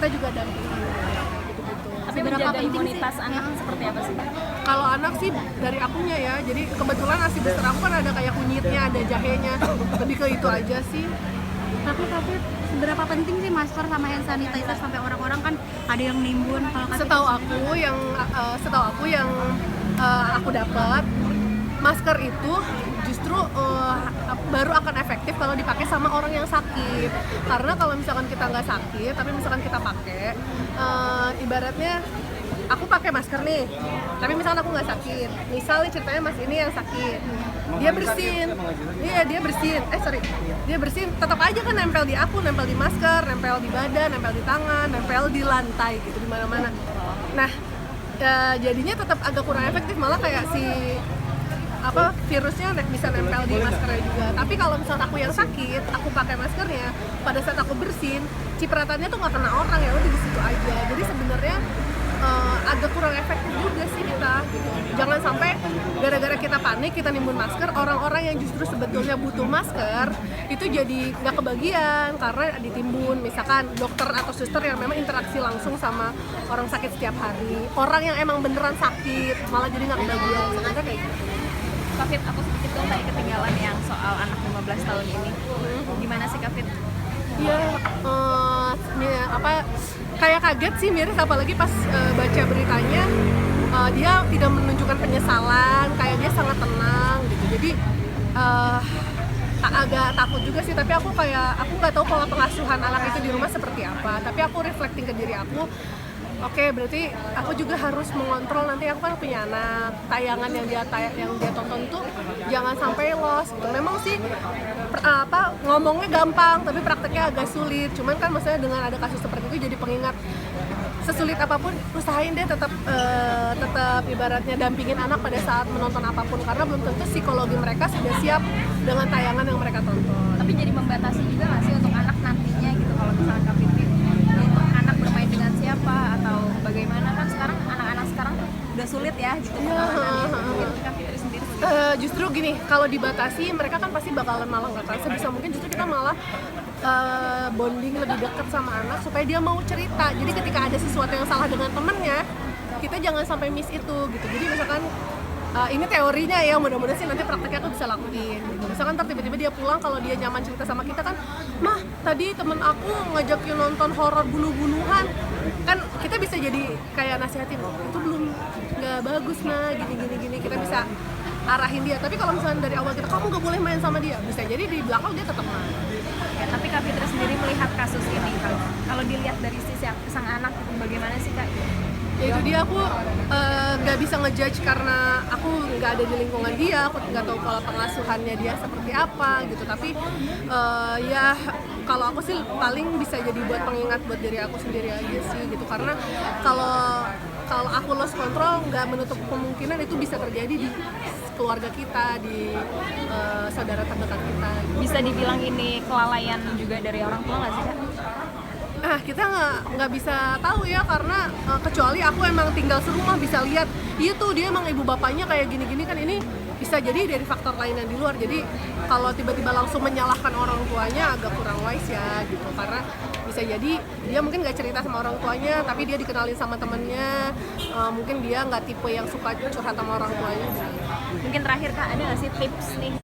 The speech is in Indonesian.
kita juga dampingin gitu-gitu. Tapi menjaga imunitas anak seperti apa sih? Kalau anak sih dari akunya ya, jadi kebetulan nasi besar aku kan ada kayak kunyitnya, ada jahenya, lebih ke itu aja sih. Tapi seberapa penting sih masker sama hand sanitizer sampai orang-orang kan ada yang nimbun kalau Kak Setahu aku yang aku dapat, masker itu justru baru akan efektif kalau dipakai sama orang yang sakit. Karena kalau misalkan kita nggak sakit, tapi misalkan kita pakai, ibaratnya aku pakai masker nih, tapi misalkan aku nggak sakit. Misalnya ceritanya mas ini yang sakit, dia bersin, dia bersin, tetap aja kan nempel di aku, nempel di masker, nempel di badan, nempel di tangan, nempel di lantai gitu di mana-mana. Nah, jadinya tetap agak kurang efektif, malah kayak si virusnya bisa nempel di maskernya juga. Tapi kalau misalnya aku yang sakit, aku pakai maskernya, pada saat aku bersin, cipratannya tuh nggak kena orang, ya udah di situ aja. Jadi sebenarnya agak kurang efektif juga sih kita gitu. Jangan sampai gara-gara kita panik, kita nimbun masker, orang-orang yang justru sebetulnya butuh masker itu jadi nggak kebagian karena ditimbun. Misalkan dokter atau suster yang memang interaksi langsung sama orang sakit setiap hari, orang yang emang beneran sakit malah jadi nggak kebagian. Sebenarnya kayak gitu. Kak Fit, aku sedikit dong tadi ketinggalan yang soal anak 15 tahun ini. Gimana sih Kak Fit? Iya, kayak kaget sih Miris, apalagi pas baca beritanya, dia tidak menunjukkan penyesalan, kayak dia sangat tenang gitu. Jadi agak takut juga sih, tapi aku nggak tahu pola pengasuhan anak itu di rumah seperti apa. Tapi aku reflecting ke diri aku. Oke, berarti aku juga harus mengontrol, nanti aku kan punya anak, tayangan yang dia tonton tuh jangan sampai lost gitu. Memang sih ngomongnya gampang tapi prakteknya agak sulit. Cuman kan maksudnya dengan ada kasus seperti itu jadi pengingat, sesulit apapun usahain deh tetap ibaratnya dampingin anak pada saat menonton apapun, karena belum tentu psikologi mereka sudah siap dengan tayangan yang mereka tonton. Tapi jadi membatasi juga nggak sih untuk anak nantinya gitu, kalau misalnya Kak Fit untuk anak bermain dengan siapa atau bagaimana, kan sekarang anak-anak sekarang udah sulit ya gitu mungkin Kak Fitri sendiri. Justru gini, kalau dibatasi mereka kan pasti bakalan malah nggak tahu. Sebisa mungkin justru kita malah bonding lebih dekat sama anak supaya dia mau cerita. Jadi ketika ada sesuatu yang salah dengan temennya, kita jangan sampai miss itu gitu. Jadi misalkan ini teorinya ya, mudah-mudahan sih nanti prakteknya aku bisa lakuin gitu. Misalkan tiba-tiba dia pulang, kalau dia nyaman cerita sama kita kan, mah tadi temen aku ngajakin nonton horor bunuh-bunuhan, kan kita bisa jadi kayak nasihatin, itu nggak bagus nah, gini, kita bisa arahin dia. Tapi kalau misalnya dari awal kita, kamu nggak boleh main sama dia, bisa jadi di belakang dia tetap main. Ya, tapi Kak Fitri sendiri melihat kasus ini, kalau dilihat dari sisi sang anak itu bagaimana sih Kak? Ya itu dia, aku nggak bisa ngejudge karena aku nggak ada di lingkungan dia, aku nggak tahu pola pengasuhannya dia seperti apa gitu. Tapi ya kalau aku sih paling bisa jadi buat pengingat buat diri aku sendiri aja sih gitu. Karena kalau aku lost control, nggak menutup kemungkinan itu bisa terjadi di keluarga kita, di saudara terdekat kita. Bisa dibilang ini kelalaian juga dari orang tua nggak sih Kak? Kita nggak bisa tahu ya, karena kecuali aku emang tinggal serumah bisa lihat, iya tuh dia emang ibu bapaknya kayak gini-gini, kan ini bisa jadi dari faktor lain yang di luar. Jadi kalau tiba-tiba langsung menyalahkan orang tuanya agak kurang wise ya gitu, karena bisa jadi dia mungkin nggak cerita sama orang tuanya tapi dia dikenalin sama temennya, mungkin dia nggak tipe yang suka curhat sama orang tuanya. Mungkin terakhir Kak, ada nggak sih tips nih